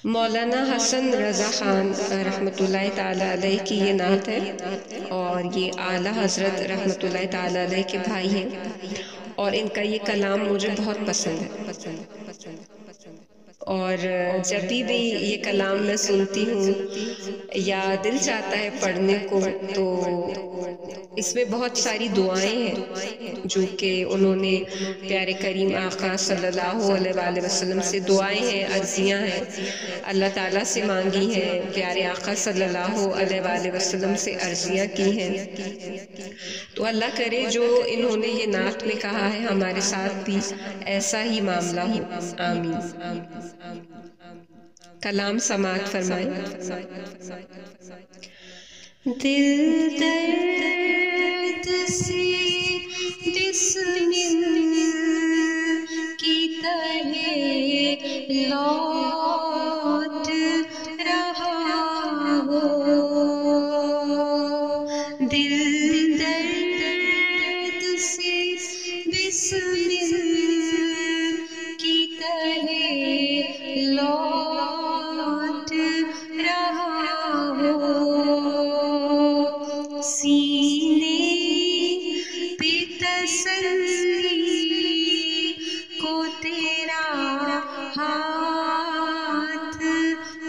مولانا حسن رضا خان رحمۃ اللہ تعالیٰ علیہ کی یہ نعت ہے، اور یہ اعلیٰ حضرت رحمۃ اللہ تعالیٰ علیہ کے بھائی ہیں، اور ان کا یہ کلام مجھے بہت پسند ہے۔ اور جب بھی یہ کلام میں سنتی ہوں یا دل چاہتا ہے پڑھنے کو، تو اس میں بہت ساری دعائیں ہیں جو کہ انہوں نے پیارے کریم آقا صلی اللہ علیہ وآلہ وسلم سے دعائیں ہیں، عرضیاں ہیں، اللہ تعالیٰ سے مانگی ہیں، پیارے آقا صلی اللہ علیہ وآلہ وسلم سے عرضیاں کی ہیں۔ تو اللہ کرے جو انہوں نے یہ نعت میں کہا ہے ہمارے ساتھ بھی ایسا ہی معاملہ ہو، آمین۔ کلام سماعت فرمائیں۔ دل درد سے بسمل کی طرح لوٹ رہا ہو، دل درد سے بسمل کی طرح لوٹ رہا ہو، سینے پہ تسلی کو تیرا ہاتھ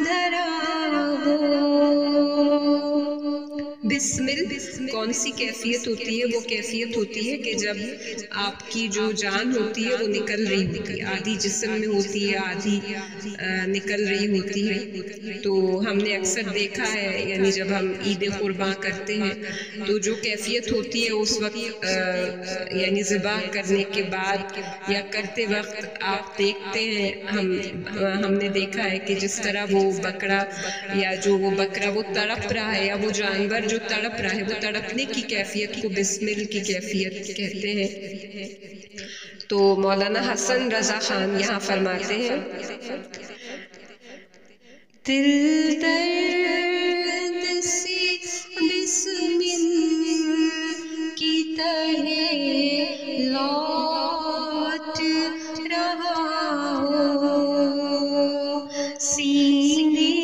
دھرا ہو۔ بسمل کون سی کیفیت ہوتی ہے؟ وہ کیفیت ہوتی ہے کہ جب آپ کی جو جان ہوتی ہے وہ نکل رہی ہوتی ہے، آدھی جسم میں ہوتی ہے، آدھی نکل رہی ہوتی ہے۔ تو ہم نے اکثر دیکھا ہے، یعنی جب ہم عید قرباں کرتے ہیں تو جو کیفیت ہوتی ہے اس وقت یعنی ذبح کرنے کے بعد یا کرتے وقت آپ دیکھتے ہیں، ہم نے دیکھا ہے کہ جس طرح وہ بکرا یا جو وہ بکرا وہ تڑپ رہا ہے، یا وہ جانور جو تڑپ رہا ہے، وہ تڑپنے کی کیفیت کو بسمل کی کیفیت کہتے ہیں۔ تو مولانا حسن رضا خان یہاں فرماتے ہیں، دل درد سے بسمل کی طرح لوٹ رہا ہو، سینے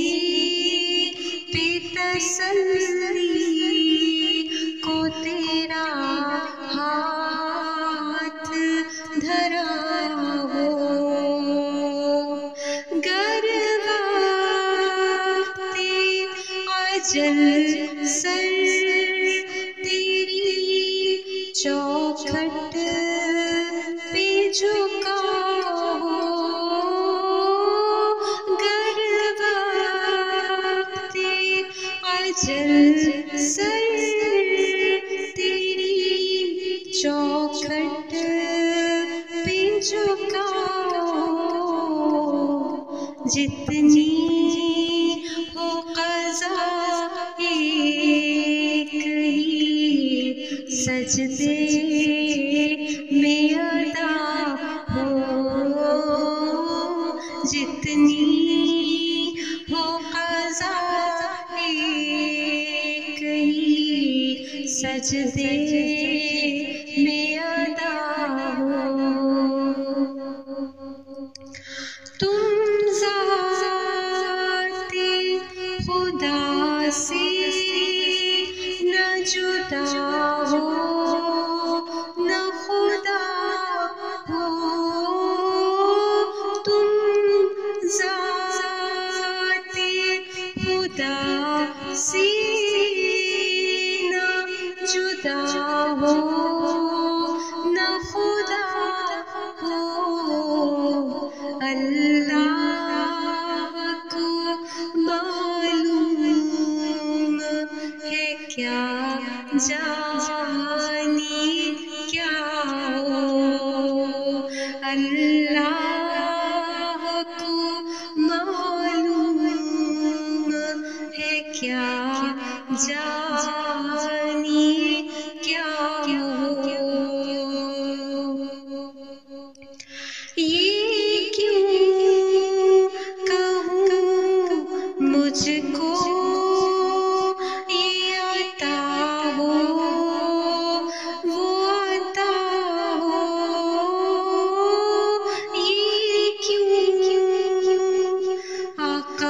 پہ تسلی کو تیرا ہاتھ دھرا ہو، گر وقت اجل سر تیری چوکھٹ پہ جھکا ہو، گر وقت اجل سر تیری چوکھٹ پہ جھکا ہو، جتنی ہو قضا ایک ہی سجدے میں ادا ہو، جتنی ہو قضا ایک ہی سجدے میں ادا ہو، تم ذات خدا سے نہ جدا ہو، نہ خدا ہو، تم ذات خدا سے نہ جدا ہو، نہ خدا ہو، اللہ کو معلوم ہے کیا جانی کیا ہو، اللہ کو معلوم ہے کیا جانی کیا ہو، یہ کیوں کہوں مجھ کو یہ عطا ہو، وہ عطا ہو، یہ کیوں آقا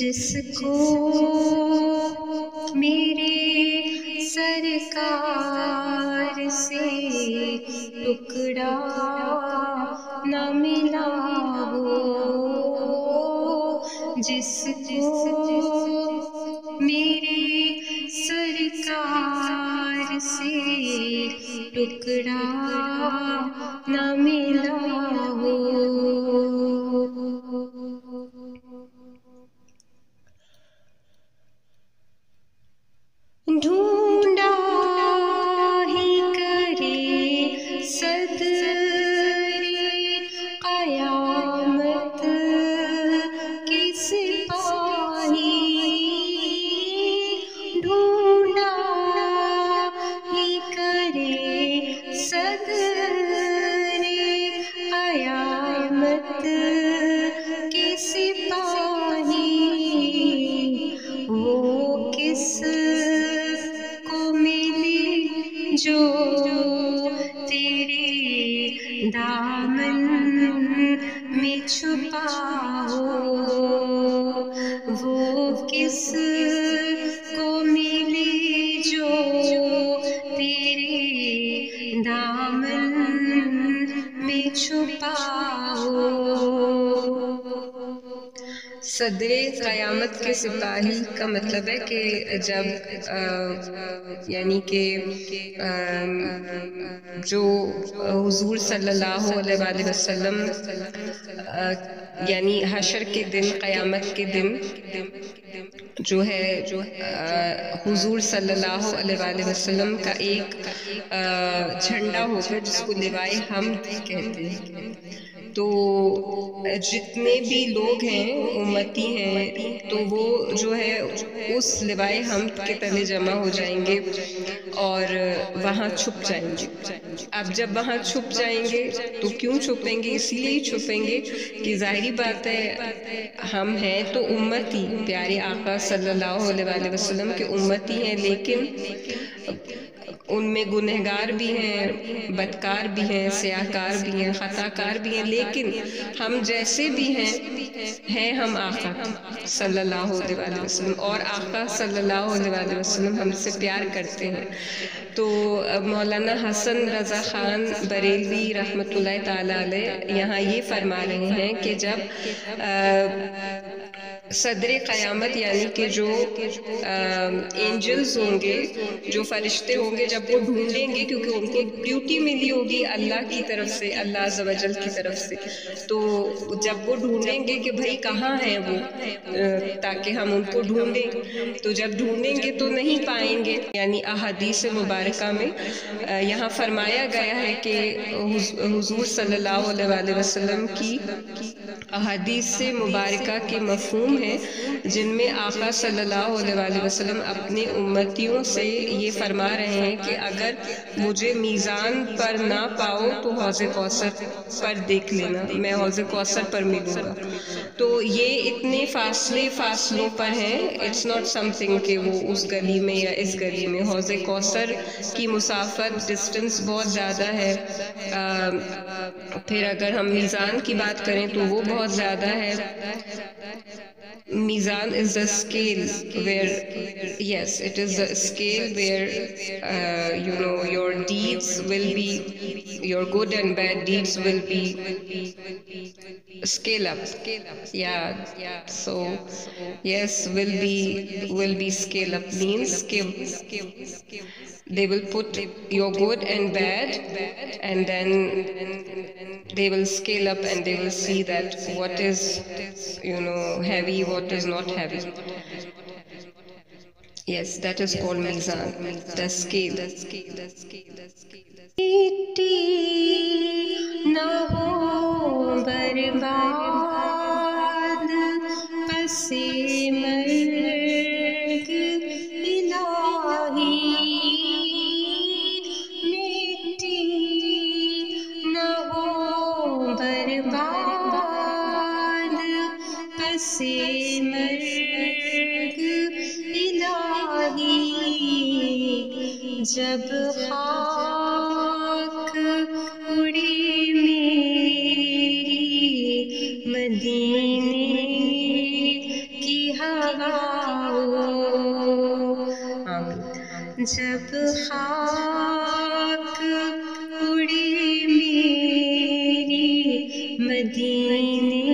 جس کو میرے سرکار سے ٹکڑا نہ ملا ہو، جس کو میرے سرکار سے ٹکڑا نہ ملا ہو۔ ڈھونڈا ہی کرے صدر قیامت کے سپاہی، ڈھونڈا ہی کرے صدر قیامت کے سپاہی، وہ کس جو تیرے دامن میں چھپا ہو، وہ کس کو ملے جو تیرے دامن میں چھپا ہو۔ صدر قیامت کے سپاہی کا مطلب ہے کہ جب یعنی کہ جو حضور صلی اللہ علیہ وآلہ وسلم یعنی حشر کے دن، قیامت کے دن جو ہے حضور صلی اللہ علیہ وآلہ وسلم کا ایک جھنڈا ہوگا جس کو لوائے حمد کہتے ہیں، تو جتنے بھی لوگ ہیں امتی ہیں تو وہ جو ہے اس لوائے حمد کے تلے جمع ہو جائیں گے اور وہاں چھپ جائیں گے۔ اب جب وہاں چھپ جائیں گے تو کیوں چھپیں گے؟ اس لیے ہی چھپیں گے کہ ظاہری بات ہے ہم ہیں تو امتی، پیارے آقا صلی اللہ علیہ وآلہ وسلم کے امتی ہیں، لیکن ان میں گنہگار بھی ہیں، بدکار بھی ہیں، سیاہکار بھی ہیں، خطاکار بھی ہیں، لیکن ہم جیسے بھی ہیں ہم آقا صلی اللہ علیہ وآلہ وسلم، اور آقا صلی اللہ علیہ وآلہ وسلم ہم سے پیار کرتے ہیں۔ تو مولانا حسن رضا خان بریلوی رحمۃ اللہ تعالی علیہ یہاں یہ فرما رہے ہیں کہ جب صدر قیامت یعنی کہ جو اینجلز ہوں گے، جو فرشتے ہوں گے، جب وہ ڈھونڈیں گے کیونکہ ان کو ڈیوٹی ملی ہوگی اللہ کی طرف سے، اللہ عز و جل کی طرف سے، تو جب وہ ڈھونڈیں گے کہ بھائی کہاں ہیں وہ تاکہ ہم ان کو ڈھونڈیں، تو جب ڈھونڈیں گے تو نہیں پائیں گے۔ یعنی احادیث مبارکہ میں یہاں فرمایا گیا ہے کہ حضور صلی اللہ علیہ وآلہ وسلم کی احادیث مبارکہ کے مفہوم ہیں جن میں آقا صلی اللہ علیہ وآلہ وسلم اپنے امتیوں سے یہ فرما رہے ہیں کہ اگر مجھے میزان پر نہ پاؤ تو حوض کوثر پر دیکھ لینا، میں حوض کوثر پر ملوں گا۔ تو یہ اتنے فاصلوں پر ہیں، اٹس ناٹ سمتھنگ کہ وہ اس گلی میں یا اس گلی میں، حوض کوثر کی مسافت ڈسٹنس بہت زیادہ ہے۔ پھر اگر ہم میزان کی بات کریں تو وہ بہت زیادہ ہے۔ میزان is the scale where, yes, it is the scale where your deeds will be, your good and bad deeds will be scale up. Yeah, so yes, will be scale up means they will put your good and bad and then they will scale up and they will see that what is heavy, what is not heavy. Yes, that is called mizan, the scale. نہ ہو برباد پس مرگ الہی، مٹی نہ ہو برباد پس مرگ الہی، جب خاک اڑے میری مدینے کی جب خاک اڑی میری مدینے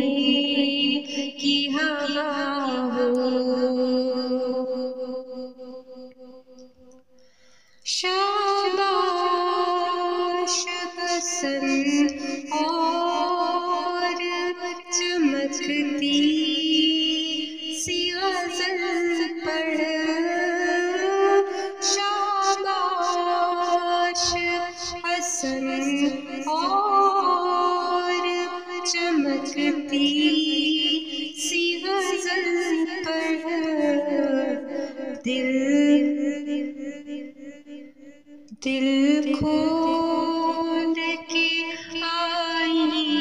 کی ہوا ہو، شاباش حسن اور چمکتی سی غزل پڑھ، شاباش حسن اور چمکتی سی غزل پڑھ، دل کھول کے آئینہ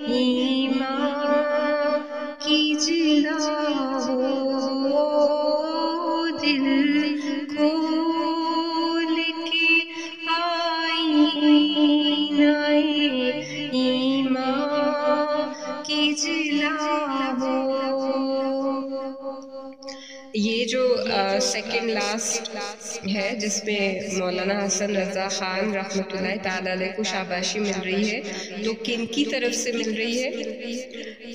ایمان کی جلاؤ، دل کھول کے آئینہ ایمان کی جلاؤ۔ یہ جو سیکنڈ لاسٹ ہے جس میں مولانا حسن رضا خان رحمۃ اللہ تعالیٰ علیہ کو شاباشی مل رہی ہے، تو کن کی طرف سے مل رہی ہے؟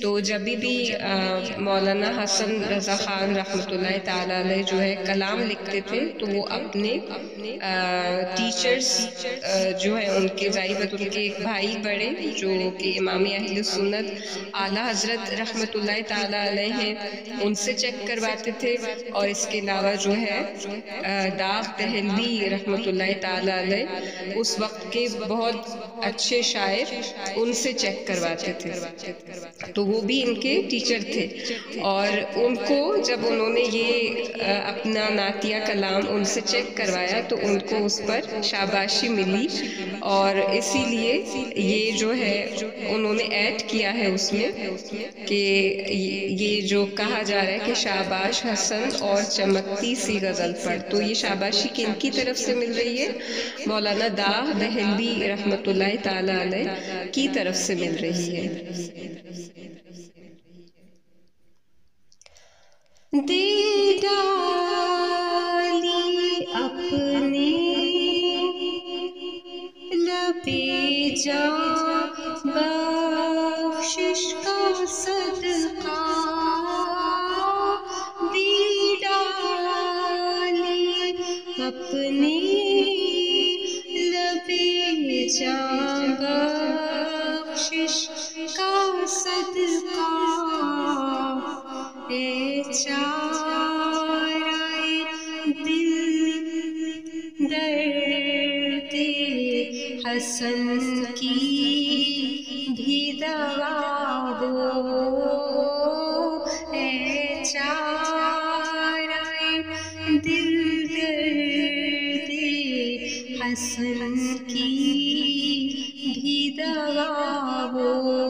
تو جب بھی مولانا حسن رضا خان رحمۃ اللہ تعالیٰ علیہ جو ہے کلام لکھتے تھے تو وہ اپنے ٹیچرز جو ہے ان کے ظاہر ان کے ایک بھائی بڑے جو کہ امام اہل سنت اعلیٰ حضرت رحمۃ اللہ تعالیٰ علیہ ہیں ان سے چیک کرواتے تھے، اور اس کے علاوہ جو ہے داغ دہلوی رحمۃ اللہ تعالیٰ علیہ اس وقت کے بہت اچھے شاعر ان سے چیک کرواتے تھے، تو وہ بھی ان کے ٹیچر تھے، اور ان کو جب انہوں نے یہ اپنا نعتیہ کلام ان سے چیک کروایا تو ان کو اس پر شاباشی ملی، اور اسی لیے یہ جو ہے انہوں نے ایڈ کیا ہے اس میں کہ یہ جو کہا جا رہا ہے کہ شاباش حسن اور چمکتی سی غزل پر، تو یہ شاباشی کن کی طرف سے مل رہی ہے؟ مولانا داغ دہلوی رحمۃ اللہ تعالیٰ علیہ کی طرف سے مل رہی ہے۔ دے ڈالی اپنے لبے جاں بخشش کا صدقہ، دے ڈالی اپنے لبے جاں بخشش کا صدقہ، اے چارۂ دل درد حسن کی بھی دوا ہو، اے چارۂ دل درد حسن کی بھی دوا ہو۔